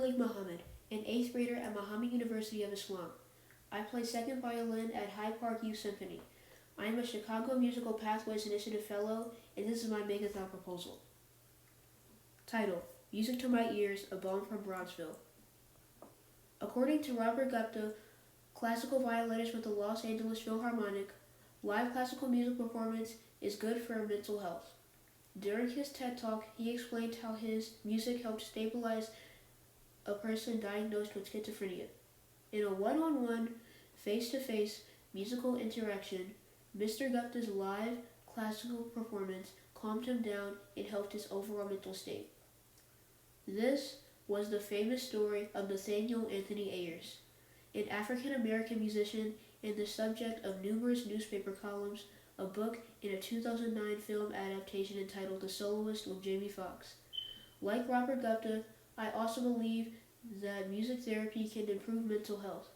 Malik Muhammad, an 8th grader at Muhammad University of Islam. I play second violin at Hyde Park Youth Symphony. I am a Chicago Musical Pathways Initiative Fellow, and this is my Make-a-thon proposal. Title: Music to My Ears, A Bomb from Bronzeville. According to Robert Gupta, classical violinist with the Los Angeles Philharmonic, live classical music performance is good for mental health. During his TED Talk, he explained how his music helped stabilize a person diagnosed with schizophrenia. In a one-on-one, face-to-face musical interaction, Mr. Gupta's live classical performance calmed him down and helped his overall mental state. This was the famous story of Nathaniel Anthony Ayers, an African-American musician and the subject of numerous newspaper columns, a book, and a 2009 film adaptation entitled The Soloist with Jamie Foxx. Like Robert Gupta, I also believe that music therapy can improve mental health.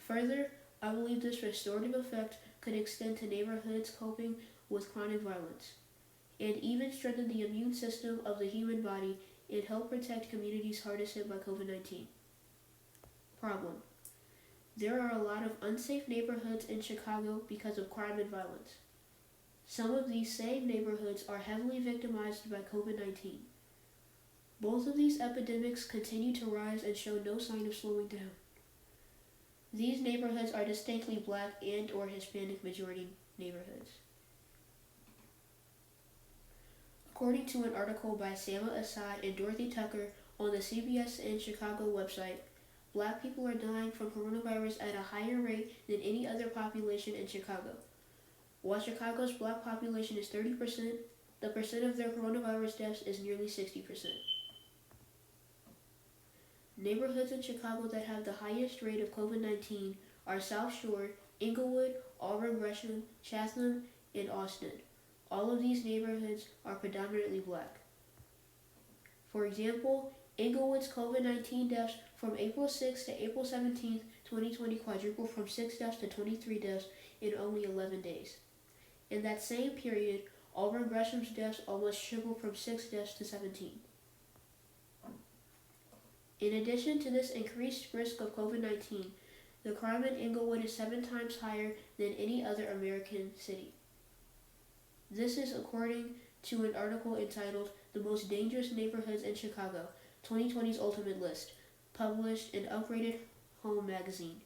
Further, I believe this restorative effect could extend to neighborhoods coping with chronic violence, and even strengthen the immune system of the human body and help protect communities hardest hit by COVID-19. Problem: there are a lot of unsafe neighborhoods in Chicago because of crime and violence. Some of these same neighborhoods are heavily victimized by COVID-19. Both of these epidemics continue to rise and show no sign of slowing down. These neighborhoods are distinctly Black and/or Hispanic majority neighborhoods. According to an article by Sama Assad and Dorothy Tucker on the CBS in Chicago website, Black people are dying from coronavirus at a higher rate than any other population in Chicago. While Chicago's Black population is 30%, the percent of their coronavirus deaths is nearly 60%. Neighborhoods in Chicago that have the highest rate of COVID-19 are South Shore, Inglewood, Auburn Gresham, Chatham, and Austin. All of these neighborhoods are predominantly Black. For example, Inglewood's COVID-19 deaths from April 6 to April 17, 2020 quadrupled from 6 deaths to 23 deaths in only 11 days. In that same period, Auburn Gresham's deaths almost tripled from 6 deaths to 17. In addition to this increased risk of COVID-19, the crime in Inglewood is 7 times higher than any other American city. This is according to an article entitled The Most Dangerous Neighborhoods in Chicago, 2020's Ultimate List, published in Upgraded Home magazine.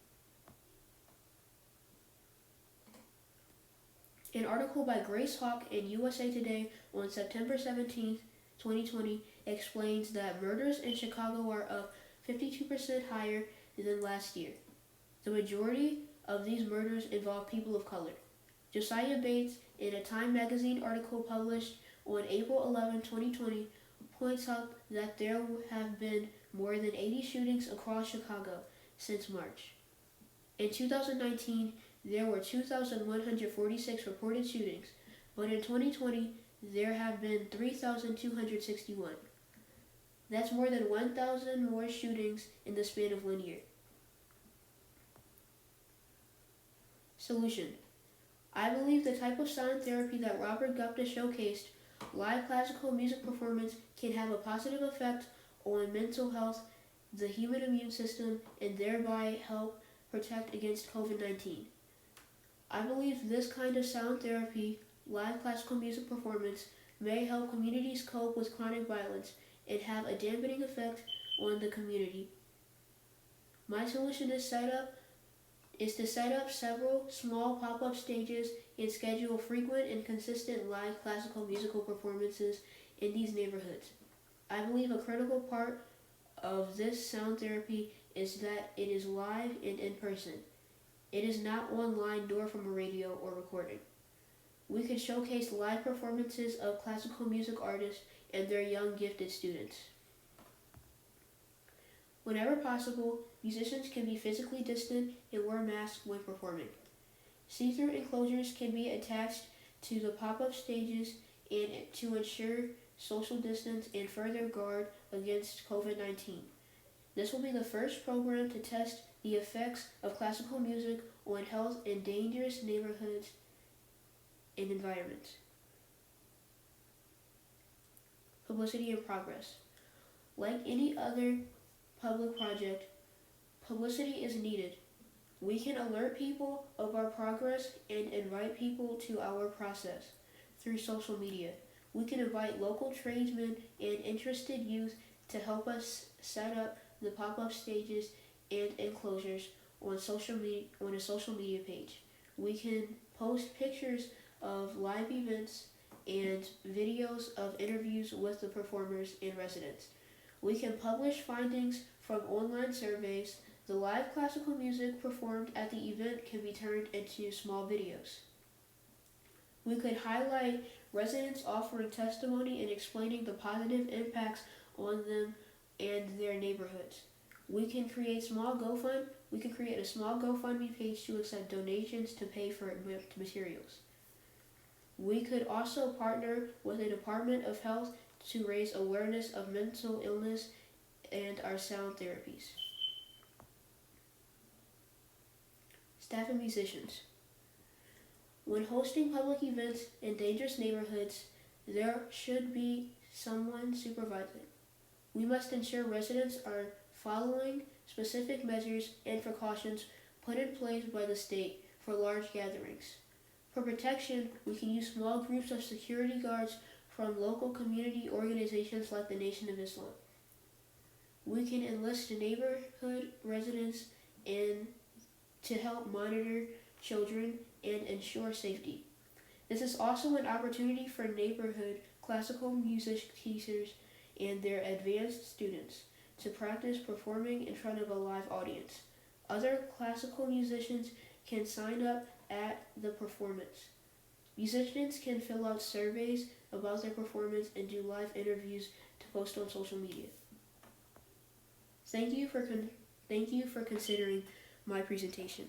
An article by Grace Hawk in USA Today on September 17, 2020 explains that murders in Chicago are up 52% higher than last year. The majority of these murders involve people of color. Josiah Bates, in a Time magazine article published on April 11, 2020, points out that there have been more than 80 shootings across Chicago since March. In 2019, there were 2,146 reported shootings, but in 2020, there have been 3,261. That's more than 1,000 more shootings in the span of 1 year. Solution: I believe the type of sound therapy that Robert Gupta showcased, live classical music performance, can have a positive effect on mental health, the human immune system, and thereby help protect against COVID-19. I believe this kind of sound therapy, live classical music performance, may help communities cope with chronic violence and have a dampening effect on the community. My solution is to set up several small pop-up stages and schedule frequent and consistent live classical musical performances in these neighborhoods. I believe a critical part of this sound therapy is that it is live and in person. It is not online nor from a radio or recording. We could showcase live performances of classical music artists and their young gifted students. Whenever possible, musicians can be physically distant and wear masks when performing. See-through enclosures can be attached to the pop-up stages and to ensure social distance and further guard against COVID-19. This will be the first program to test the effects of classical music on health in dangerous neighborhoods and environments. Publicity in progress. Like any other public project, publicity is needed. We can alert people of our progress and invite people to our process through social media. We can invite local tradesmen and interested youth to help us set up the pop-up stages and enclosures on a social media page. We can post pictures of live events and videos of interviews with the performers and residents. We can publish findings from online surveys. The live classical music performed at the event can be turned into small videos. We could highlight residents offering testimony and explaining the positive impacts on them and their neighborhoods. We can create a small GoFundMe page to accept donations to pay for materials. We could also partner with the Department of Health to raise awareness of mental illness and our sound therapies. Staff and musicians. When hosting public events in dangerous neighborhoods, there should be someone supervising. We must ensure residents are following specific measures and precautions put in place by the state for large gatherings. For protection, we can use small groups of security guards from local community organizations like the Nation of Islam. We can enlist neighborhood residents to help monitor children and ensure safety. This is also an opportunity for neighborhood classical music teachers and their advanced students to practice performing in front of a live audience. Other classical musicians can sign up at the performance. Musicians can fill out surveys about their performance and do live interviews to post on social media. Thank you for considering my presentation.